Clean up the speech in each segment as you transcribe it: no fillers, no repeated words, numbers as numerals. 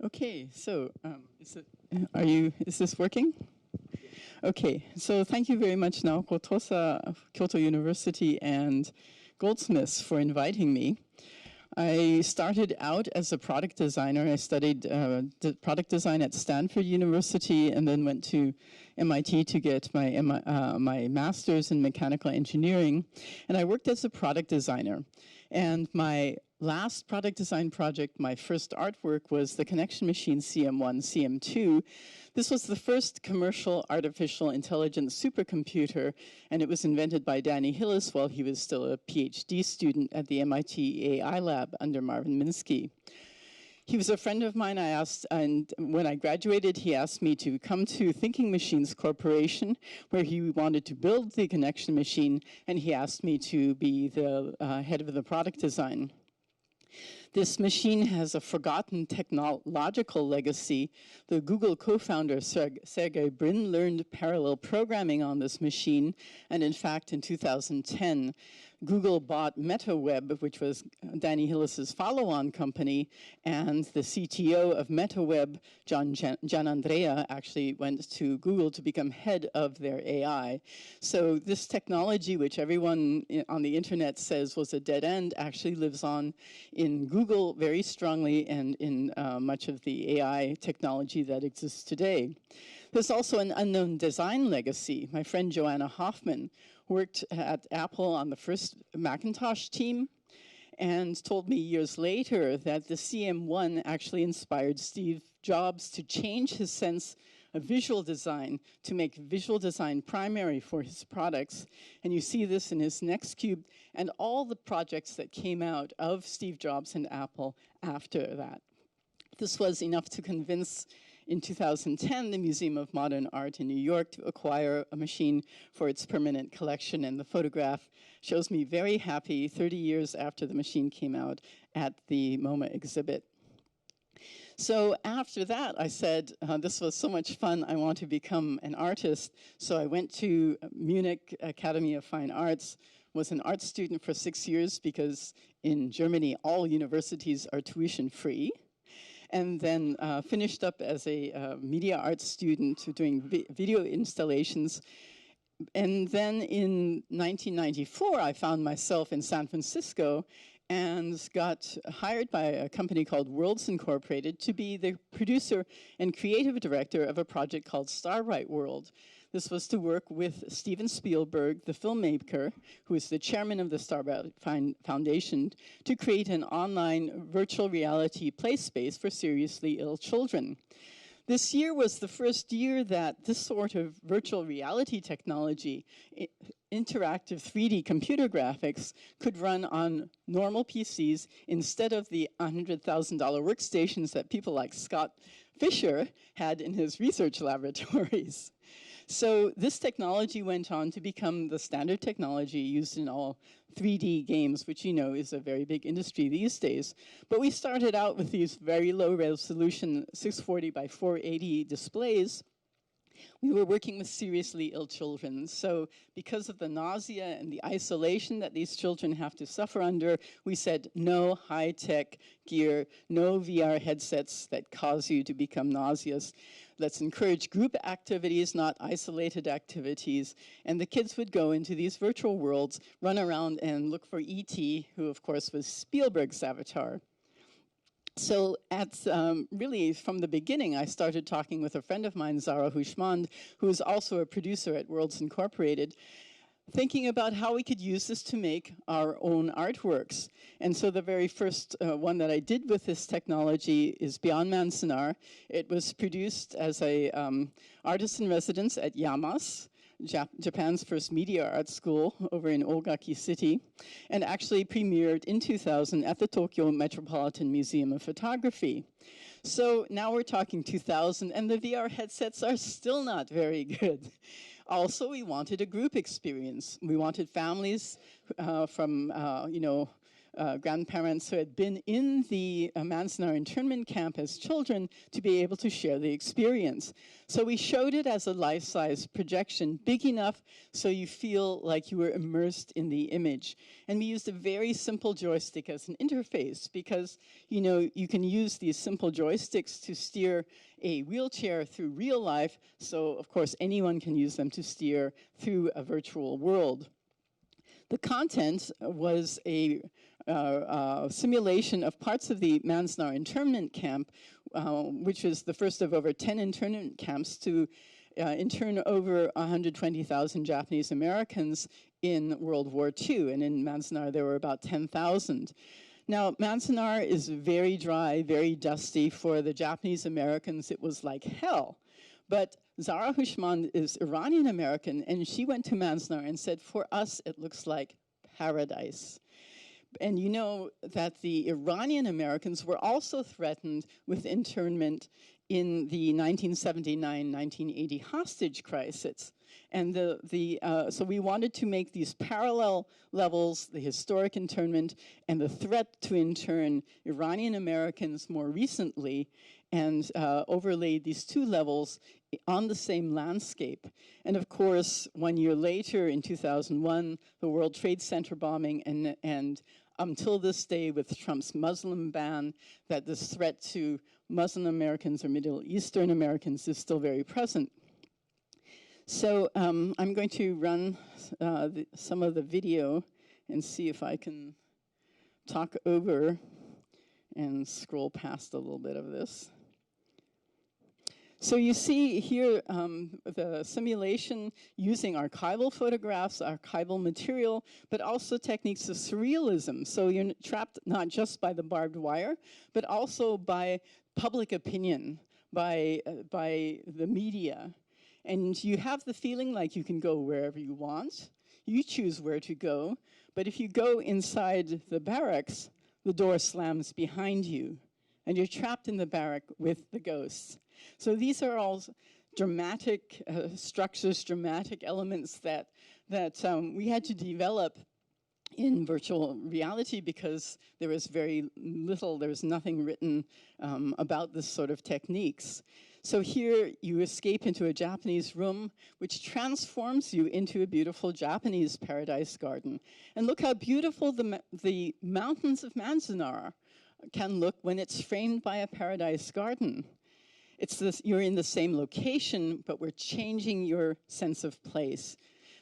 Okay, so is this working? Okay, so thank you very much, Naoko Tosa, Kyoto University, and Goldsmiths for inviting me. I started out as a product designer. I studied product design at Stanford University and then went to MIT to get my master's in mechanical engineering. And I worked as a product designer. And my last product design project, my first artwork, was the connection machine CM1, CM2. This was the first commercial artificial intelligence supercomputer, and it was invented by Danny Hillis while he was still a PhD student at the MIT AI lab under Marvin Minsky. He was a friend of mine. And when I graduated, he asked me to come to Thinking Machines Corporation, where he wanted to build the connection machine, and he asked me to be the head of the product design. This machine has a forgotten technological legacy. The Google co-founder Sergey Brin learned parallel programming on this machine, and in fact, in 2010, Google bought MetaWeb, which was Danny Hillis's follow-on company, and the CTO of MetaWeb, Gianandrea, actually went to Google to become head of their AI. So this technology, which everyone on the internet says was a dead end, actually lives on in Google very strongly and in much of the AI technology that exists today. There's also an unknown design legacy. My friend Joanna Hoffman worked at Apple on the first Macintosh team and told me years later that the CM1 actually inspired Steve Jobs to change his sense of visual design, to make visual design primary for his products. And you see this in his NextCube and all the projects that came out of Steve Jobs and Apple after that. This was enough to convince, in 2010, the Museum of Modern Art in New York to acquire a machine for its permanent collection. And the photograph shows me very happy 30 years after the machine came out at the MoMA exhibit. So after that, I said, this was so much fun, I want to become an artist. So I went to Munich Academy of Fine Arts, was an art student for 6 years because in Germany, all universities are tuition free. And then finished up as a media arts student doing video installations. And then in 1994, I found myself in San Francisco and got hired by a company called Worlds Incorporated to be the producer and creative director of a project called Starbright World. This was to work with Steven Spielberg, the filmmaker, who is the chairman of the Starbright Foundation, to create an online virtual reality play space for seriously ill children. This year was the first year that this sort of virtual reality technology, interactive 3D computer graphics, could run on normal PCs instead of the $100,000 workstations that people like Scott Fisher had in his research laboratories. So this technology went on to become the standard technology used in all 3D games, which you know is a very big industry these days. But we started out with these very low resolution 640 by 480 displays. We were working with seriously ill children. So because of the nausea and the isolation that these children have to suffer under, we said no high-tech gear, no VR headsets that cause you to become nauseous. Let's encourage group activities, not isolated activities. And the kids would go into these virtual worlds, run around and look for E.T., who of course was Spielberg's avatar. So really from the beginning, I started talking with a friend of mine, Zara Hushmand, who is also a producer at Worlds Incorporated, thinking about how we could use this to make our own artworks. And so the very first one that I did with this technology is Beyond Manzanar. It was produced as a artist in residence at Yamas, Japan's first media art school over in Ogaki City, and actually premiered in 2000 at the Tokyo Metropolitan Museum of Photography. So now we're talking 2000, and the VR headsets are still not very good. Also, we wanted a group experience. We wanted families from, grandparents who had been in the Manzanar internment camp as children to be able to share the experience. So we showed it as a life-size projection, big enough so you feel like you were immersed in the image. And we used a very simple joystick as an interface because, you know, you can use these simple joysticks to steer a wheelchair through real life. So, of course, anyone can use them to steer through a virtual world. The content was a simulation of parts of the Manzanar internment camp, which was the first of over 10 internment camps to intern over 120,000 Japanese Americans in World War II. And in Manzanar, there were about 10,000. Now, Manzanar is very dry, very dusty. For the Japanese Americans, it was like hell. But Zara Hushman is Iranian American, and she went to Manzanar and said, for us, it looks like paradise. And you know that the Iranian Americans were also threatened with internment in the 1979-1980 hostage crisis. And so we wanted to make these parallel levels, the historic internment and the threat to intern Iranian Americans more recently, and overlaid these two levels on the same landscape. And of course, 1 year later, in 2001, the World Trade Center bombing, and until this day with Trump's Muslim ban, that this threat to Muslim Americans or Middle Eastern Americans is still very present. So I'm going to run some of the video and see if I can talk over and scroll past a little bit of this. So you see here the simulation using archival photographs, archival material, but also techniques of surrealism. So you're trapped not just by the barbed wire, but also by public opinion, by the media. And you have the feeling like you can go wherever you want. You choose where to go. But if you go inside the barracks, the door slams behind you. And you're trapped in the barrack with the ghosts. So these are all dramatic structures, dramatic elements that we had to develop in virtual reality because there was very little, there was nothing written about this sort of techniques. So here you escape into a Japanese room, which transforms you into a beautiful Japanese paradise garden. And look how beautiful the mountains of Manzanar can look when it's framed by a paradise garden. It's this, you're in the same location, but we're changing your sense of place.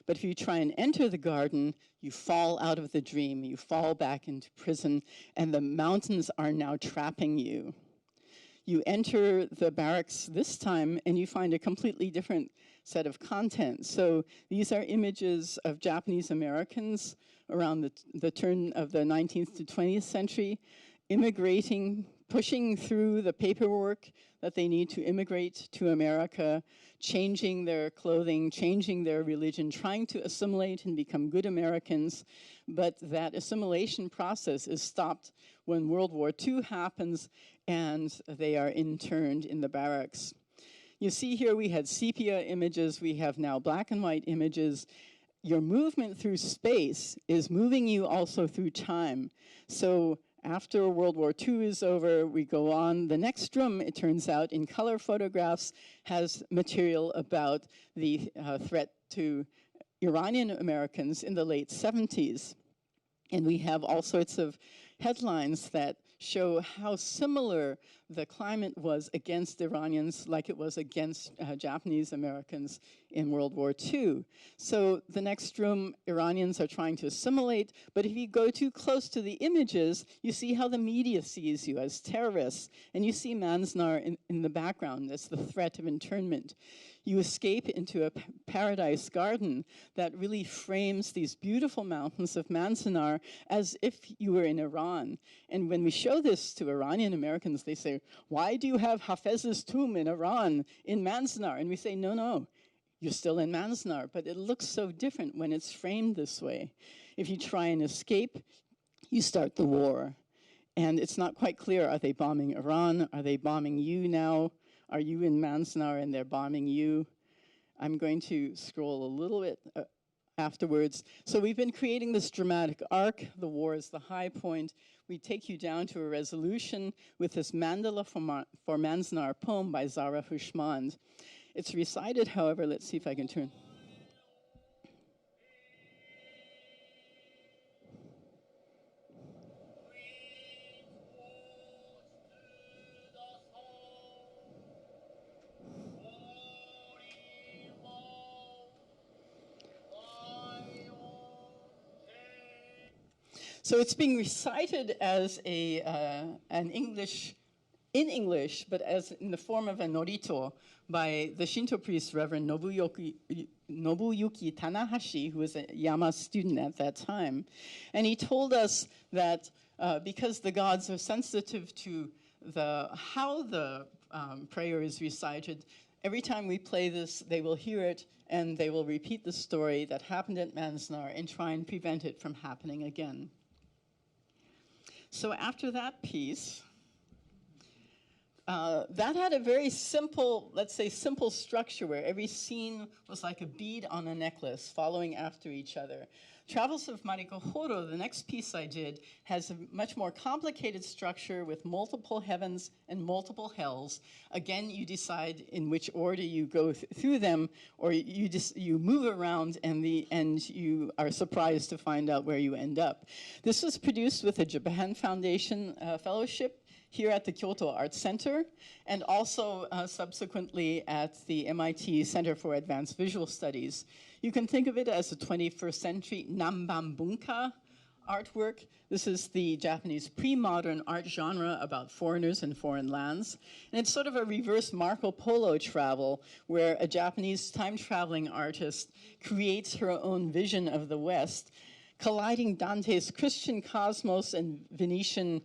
But if you try and enter the garden, you fall out of the dream, you fall back into prison, and the mountains are now trapping you. You enter the barracks this time, and you find a completely different set of content. So these are images of Japanese Americans around the turn of the 19th to 20th century, immigrating, pushing through the paperwork that they need to immigrate to America, changing their clothing, changing their religion, trying to assimilate and become good Americans. But that assimilation process is stopped when World War II happens and they are interned in the barracks. You see here we had sepia images, we have now black and white images. Your movement through space is moving you also through time. So after World War II is over, we go on. The next room, it turns out, in color photographs, has material about the threat to Iranian Americans in the late 70s. And we have all sorts of headlines that show how similar the climate was against Iranians like it was against Japanese Americans in World War II. So the next room, Iranians are trying to assimilate, but if you go too close to the images, you see how the media sees you as terrorists, and you see Manzanar in the background as the threat of internment. You escape into a paradise garden that really frames these beautiful mountains of Manzanar as if you were in Iran. And when we show this to Iranian Americans, they say, why do you have Hafez's tomb in Iran, in Manzanar? And we say, no, no, you're still in Manzanar, but it looks so different when it's framed this way. If you try and escape, you start the war. And it's not quite clear, are they bombing Iran? Are they bombing you now? Are you in Manzanar and they're bombing you? I'm going to scroll a little bit afterwards. So we've been creating this dramatic arc. The war is the high point. We take you down to a resolution with this Mandala for Manzanar poem by Zara Hushmand. It's recited, however, let's see if I can turn. So it's being recited as in English, but as in the form of a norito by the Shinto priest Reverend Nobuyuki Tanahashi, who was a Yama student at that time. And he told us that because the gods are sensitive to how the prayer is recited, every time we play this, they will hear it and they will repeat the story that happened at Manzanar and try and prevent it from happening again. So after that piece, that had a very simple, let's say simple structure where every scene was like a bead on a necklace following after each other. Travels of Mariko Horo, the next piece I did, has a much more complicated structure with multiple heavens and multiple hells. Again, you decide in which order you go through them, or you move around and you are surprised to find out where you end up. This was produced with a Japan Foundation fellowship here at the Kyoto Art Center, and also subsequently at the MIT Center for Advanced Visual Studies. You can think of it as a 21st century Nanban Bunka artwork. This is the Japanese pre-modern art genre about foreigners and foreign lands. And it's sort of a reverse Marco Polo travel, where a Japanese time-traveling artist creates her own vision of the West, colliding Dante's Christian cosmos and Venetian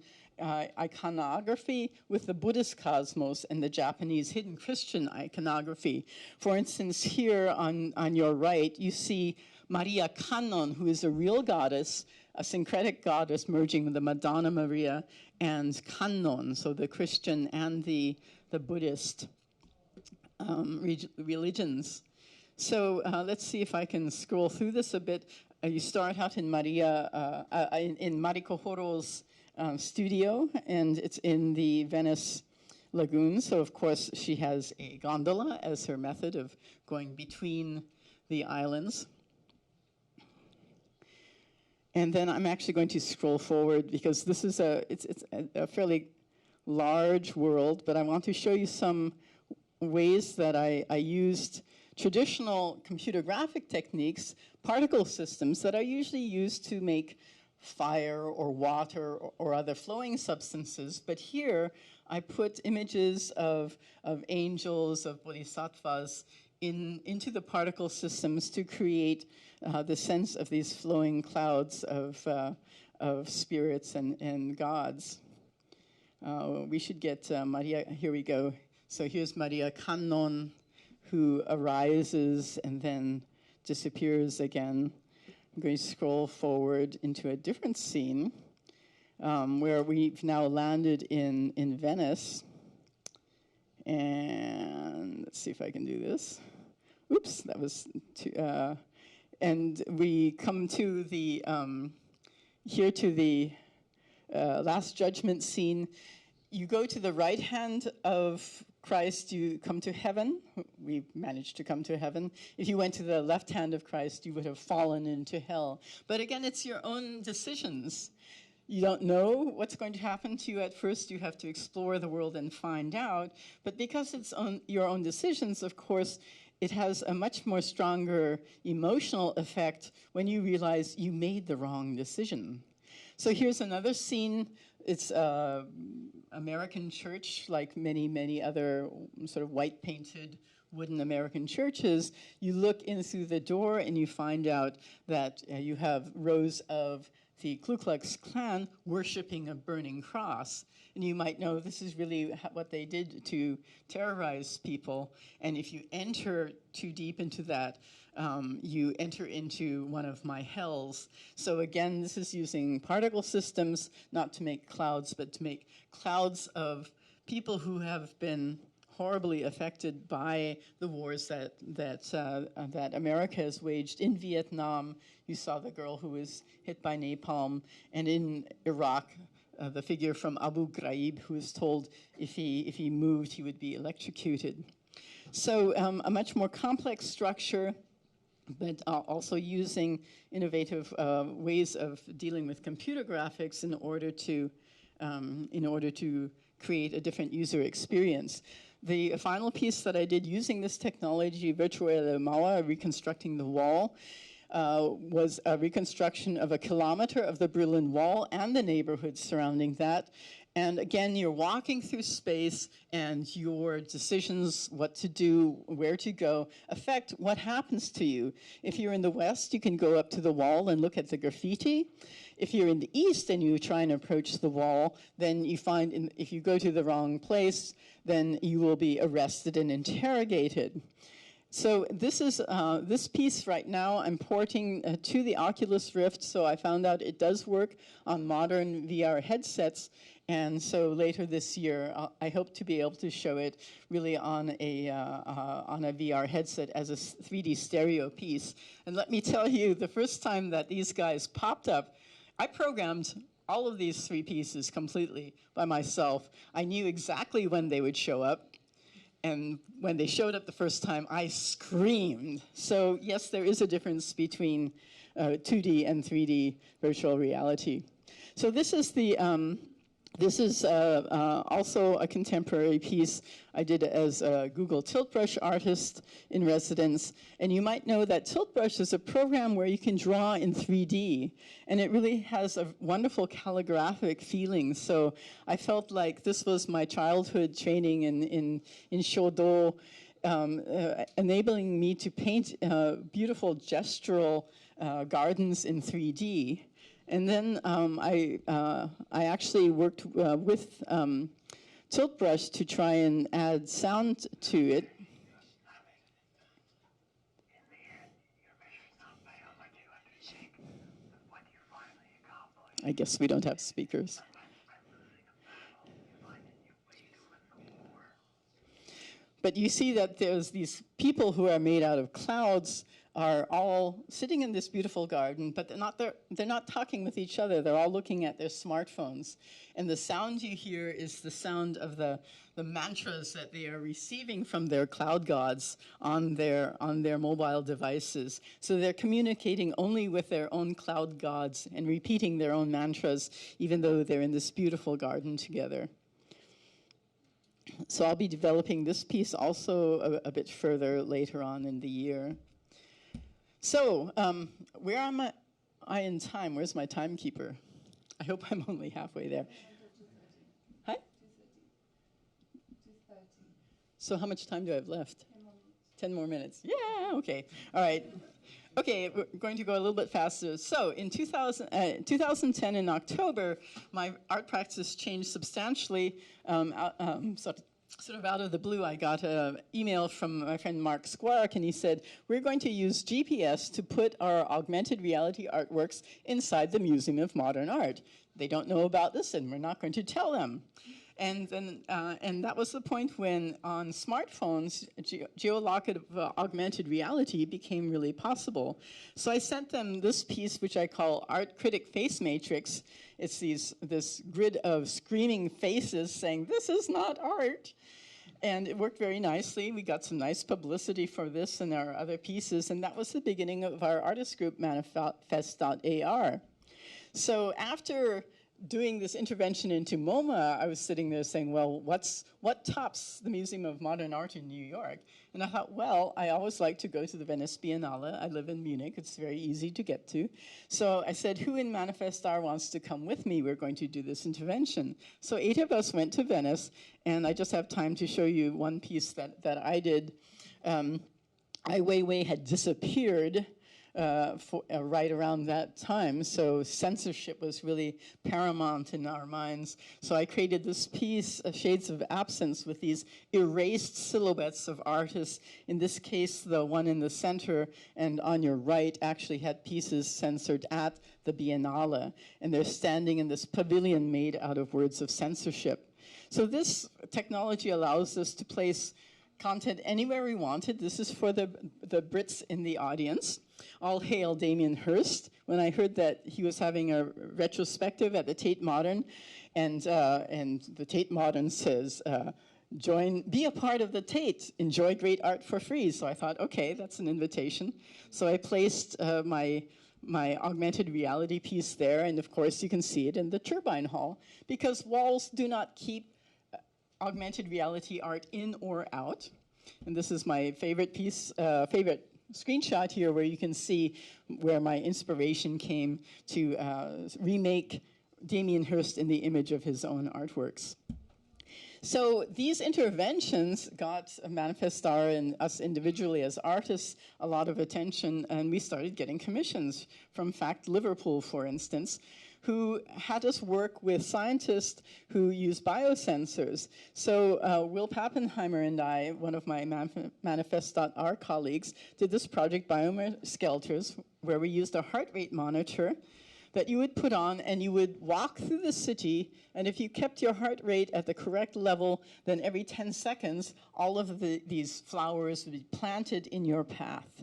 iconography with the Buddhist cosmos and the Japanese hidden Christian iconography. For instance, here on your right, you see Maria Kannon, who is a real goddess, a syncretic goddess merging with the Madonna Maria and Kannon, so the Christian and the Buddhist religions. So let's see if I can scroll through this a bit. You start out in Mariko Horo's studio, and it's in the Venice Lagoon. So, of course, she has a gondola as her method of going between the islands. And then I'm actually going to scroll forward because this is it's a fairly large world, but I want to show you some ways that I used traditional computer graphic techniques, particle systems that are usually used to make fire or water or other flowing substances. But here I put images of angels, of bodhisattvas into the particle systems to create the sense of these flowing clouds of spirits and gods. We should get Maria, here we go. So here's Maria Kannon, who arises and then disappears again. I'm going to scroll forward into a different scene where we've now landed in Venice. And let's see if I can do this. Oops, that was too, and we come to the, here to the Last Judgment scene. You go to the right hand of Christ, you come to heaven. We managed to come to heaven. If you went to the left hand of Christ, you would have fallen into hell. But again, it's your own decisions. You don't know what's going to happen to you at first. You have to explore the world and find out. But because it's your own decisions, of course, it has a much more stronger emotional effect when you realize you made the wrong decision. So here's another scene. It's American church, like many, many other sort of white-painted wooden American churches. You look in through the door and you find out that you have rows of the Ku Klux Klan worshiping a burning cross. And you might know this is really what they did to terrorize people. And if you enter too deep into that, you enter into one of my hells. So again, this is using particle systems, not to make clouds, but to make clouds of people who have been horribly affected by the wars that America has waged. In Vietnam, you saw the girl who was hit by napalm, and in Iraq, the figure from Abu Ghraib, who was told if he moved, he would be electrocuted. So a much more complex structure, but also using innovative ways of dealing with computer graphics in order to create a different user experience. The final piece that I did using this technology, Virtuelle Mauer, reconstructing the wall, was a reconstruction of 1 kilometer of the Berlin Wall and the neighborhoods surrounding that. And again, you're walking through space, and your decisions, what to do, where to go, affect what happens to you. If you're in the West, you can go up to the wall and look at the graffiti. If you're in the East and you try and approach the wall, then you find if you go to the wrong place, then you will be arrested and interrogated. So this is this piece right now I'm porting to the Oculus Rift, so I found out it does work on modern VR headsets, and so later this year I hope to be able to show it really on a VR headset as a 3D stereo piece. And let me tell you, the first time that these guys popped up, I programmed all of these 3 pieces completely by myself. I knew exactly when they would show up. And when they showed up the first time, I screamed. So yes, there is a difference between 2D and 3D virtual reality. So this is the also a contemporary piece I did as a Google Tiltbrush artist in residence. And you might know that Tiltbrush is a program where you can draw in 3D. And it really has a wonderful calligraphic feeling. So I felt like this was my childhood training in Shodo, enabling me to paint beautiful gestural gardens in 3D. And then I actually worked with Tiltbrush to try and add sound to it. I guess we don't have speakers. But you see that there's these people who are made out of clouds are all sitting in this beautiful garden, but they're not talking with each other. They're all looking at their smartphones. And the sound you hear is the sound of the mantras that they are receiving from their cloud gods on their mobile devices. So they're communicating only with their own cloud gods and repeating their own mantras, even though they're in this beautiful garden together. So I'll be developing this piece also a bit further later on in the year. So where am I in time? Where's my timekeeper? I hope I'm only halfway there. Hi? 2:30. So how much time do I have left? 10 more minutes. Yeah, okay. All right. Okay, we're going to go a little bit faster. So in 2010 in October, my art practice changed substantially. Sort of out of the blue, I got an email from my friend Mark Squark, and he said, we're going to use GPS to put our augmented reality artworks inside the Museum of Modern Art. They don't know about this, and we're not going to tell them. And then, and that was the point when on smartphones, geolocative augmented reality became really possible. So I sent them this piece, which I call Art Critic Face Matrix. It's this grid of screaming faces saying, this is not art. And it worked very nicely. We got some nice publicity for this and our other pieces, and that was the beginning of our artist group, Manifest.ar. So after doing this intervention into MoMA, I was sitting there saying, well, what tops the Museum of Modern Art in New York? And I thought, well, I always like to go to the Venice Biennale. I live in Munich. It's very easy to get to. So I said, who in Manifest.ar wants to come with me? We're going to do this intervention. So 8 of us went to Venice, and I just have time to show you one piece that I did. Ai Weiwei had disappeared right around that time. So censorship was really paramount in our minds. So I created this piece, Shades of Absence, with these erased silhouettes of artists. In this case, the one in the center and on your right actually had pieces censored at the Biennale. And they're standing in this pavilion made out of words of censorship. So this technology allows us to place content anywhere we wanted. This is for the Brits in the audience. All hail Damien Hirst. When I heard that he was having a retrospective at the Tate Modern, and the Tate Modern says, be a part of the Tate, enjoy great art for free. So I thought, okay, that's an invitation. So I placed my augmented reality piece there, and of course you can see it in the Turbine Hall, because walls do not keep augmented reality art in or out. And this is my favorite piece, favorite screenshot here, where you can see where my inspiration came to remake Damien Hirst in the image of his own artworks. So these interventions got Manifest Star and us individually as artists a lot of attention, and we started getting commissions from FACT Liverpool, for instance, who had us work with scientists who use biosensors. So Will Pappenheimer and I, one of my Manifest.R colleagues, did this project, Bioskelters, where we used a heart rate monitor that you would put on, and you would walk through the city, and if you kept your heart rate at the correct level, then every 10 seconds, all of these flowers would be planted in your path.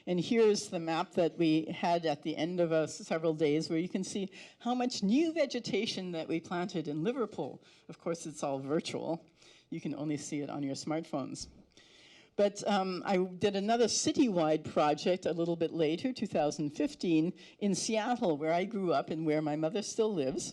And here's the map that we had at the end of several days, where you can see how much new vegetation that we planted in Liverpool. Of course, it's all virtual. You can only see it on your smartphones. But I did another citywide project a little bit later, 2015, in Seattle, where I grew up and where my mother still lives.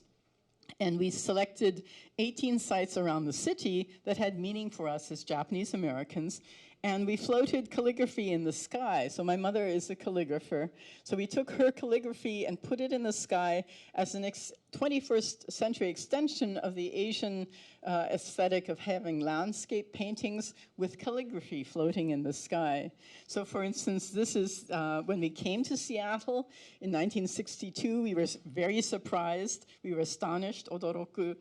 And we selected 18 sites around the city that had meaning for us as Japanese Americans. And we floated calligraphy in the sky. So my mother is a calligrapher. So we took her calligraphy and put it in the sky as an 21st century extension of the Asian aesthetic of having landscape paintings with calligraphy floating in the sky. So for instance, this is when we came to Seattle in 1962, we were very surprised. We were astonished, odoroku,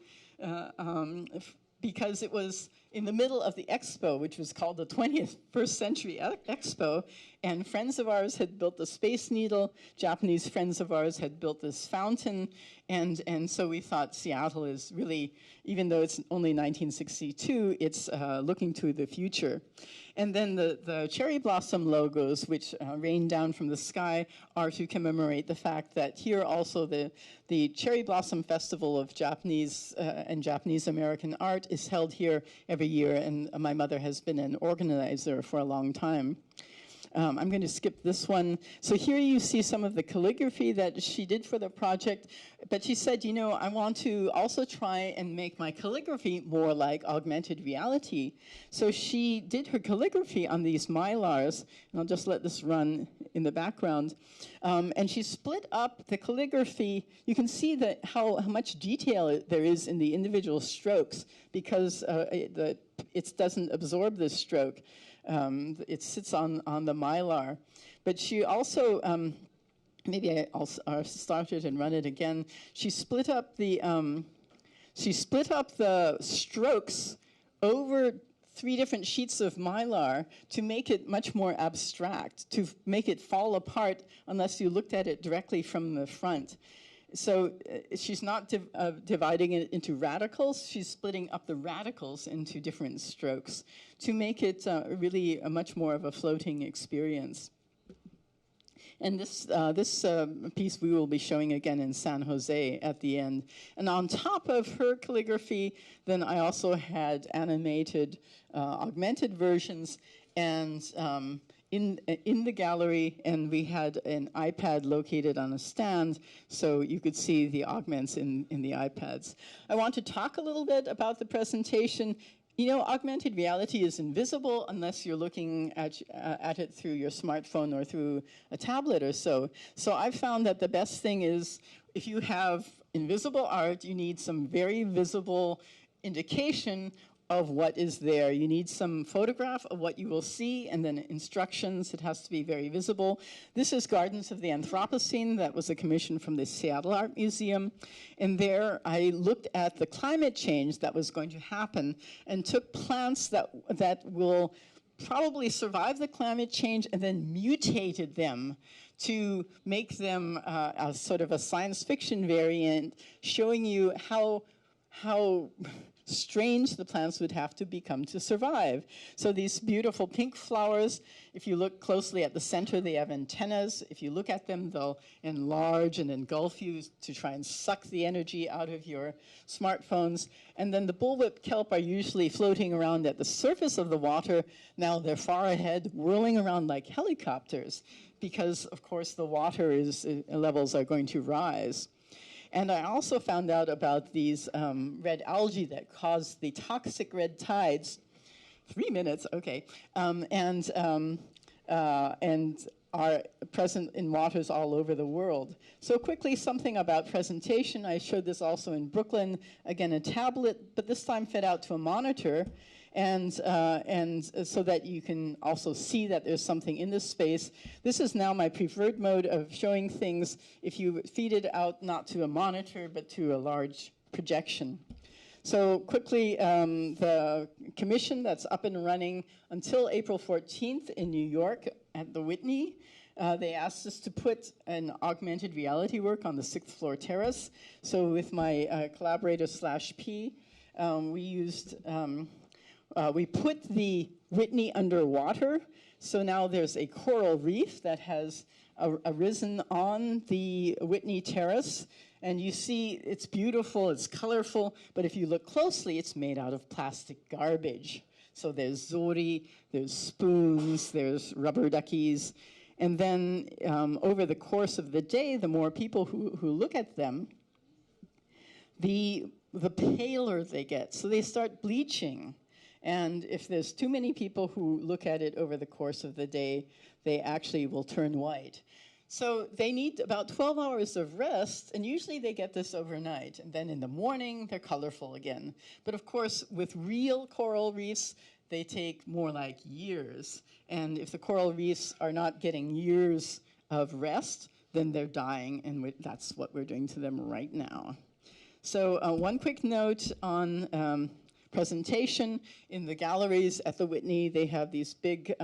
because it was in the middle of the expo, which was called the 21st Century Expo, and friends of ours had built the Space Needle, Japanese friends of ours had built this fountain, and so we thought Seattle is really, even though it's only 1962, it's looking to the future. And then the cherry blossom logos, which rain down from the sky, are to commemorate the fact that here also the Cherry Blossom Festival of Japanese and Japanese American art is held here every year, and my mother has been an organizer for a long time. I'm going to skip this one. So here you see some of the calligraphy that she did for the project, but she said, you know, I want to also try and make my calligraphy more like augmented reality. So she did her calligraphy on these mylars, and I'll just let this run in the background. And she split up the calligraphy. You can see that how much detail there is in the individual strokes, because it doesn't absorb this stroke. It sits on the mylar. But she also, maybe I'll start it and run it again. She split up the strokes over 3 different sheets of mylar to make it much more abstract, to make it fall apart unless you looked at it directly from the front. So she's not dividing it into radicals, she's splitting up the radicals into different strokes to make it really much more of a floating experience. And this piece we will be showing again in San Jose at the end. And on top of her calligraphy, then I also had animated, augmented versions, and in the gallery, and we had an iPad located on a stand, so you could see the augments in the iPads. I want to talk a little bit about the presentation. You know, augmented reality is invisible unless you're looking at it through your smartphone or through a tablet or so. So I've found that the best thing is, if you have invisible art, you need some very visible indication of what is there. You need some photograph of what you will see, and then instructions. It has to be very visible. This is Gardens of the Anthropocene. That was a commission from the Seattle Art Museum. And there I looked at the climate change that was going to happen and took plants that will probably survive the climate change and then mutated them to make them a sort of a science fiction variant, showing you how strange the plants would have to become to survive. So these beautiful pink flowers, if you look closely at the center, they have antennas. If you look at them, they'll enlarge and engulf you to try and suck the energy out of your smartphones. And then the bullwhip kelp are usually floating around at the surface of the water. Now they're far ahead, whirling around like helicopters, because of course the water levels are going to rise. And I also found out about these red algae that cause the toxic red tides. 3 minutes, okay. And are present in waters all over the world. So quickly, something about presentation. I showed this also in Brooklyn. Again, a tablet, but this time fed out to a monitor. And so that you can also see that there's something in this space. This is now my preferred mode of showing things if you feed it out not to a monitor, but to a large projection. So quickly, the commission that's up and running until April 14th in New York at the Whitney, they asked us to put an augmented reality work on the 6th floor terrace. So with my collaborator /P, we used we put the Whitney underwater, so now there's a coral reef that has arisen on the Whitney Terrace, and you see it's beautiful, it's colorful, but if you look closely, it's made out of plastic garbage. So there's zori, there's spoons, there's rubber duckies, and then over the course of the day, the more people who look at them, the paler they get, so they start bleaching. And if there's too many people who look at it over the course of the day, they actually will turn white. So they need about 12 hours of rest, and usually they get this overnight. And then in the morning, they're colorful again. But of course, with real coral reefs, they take more like years. And if the coral reefs are not getting years of rest, then they're dying, and that's what we're doing to them right now. So one quick note on presentation. In the galleries at the Whitney, they have these big,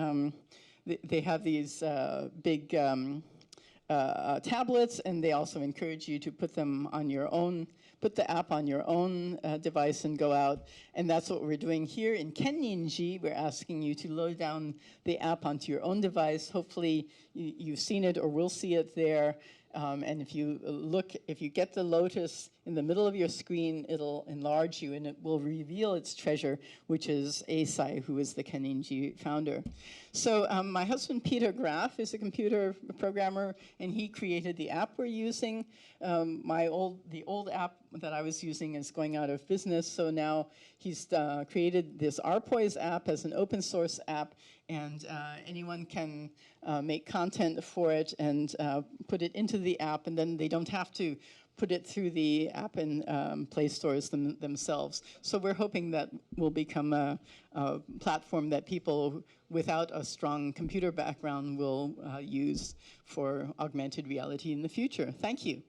tablets, and they also encourage you to put them on your own, put the app on your own device and go out. And that's what we're doing here in Kenninji. We're asking you to load down the app onto your own device. Hopefully you've seen it or will see it there. And if you get the lotus in the middle of your screen, it'll enlarge you and it will reveal its treasure, which is Eisai, who is the Kenninji founder. So my husband, Peter Graff, is a computer programmer, and he created the app we're using. The old app that I was using is going out of business, so now he's created this Arpoise app as an open source app, and anyone can make content for it and put it into the app, and then they don't have to put it through the app and Play stores themselves. So we're hoping that will become a platform that people without a strong computer background will use for augmented reality in the future. Thank you.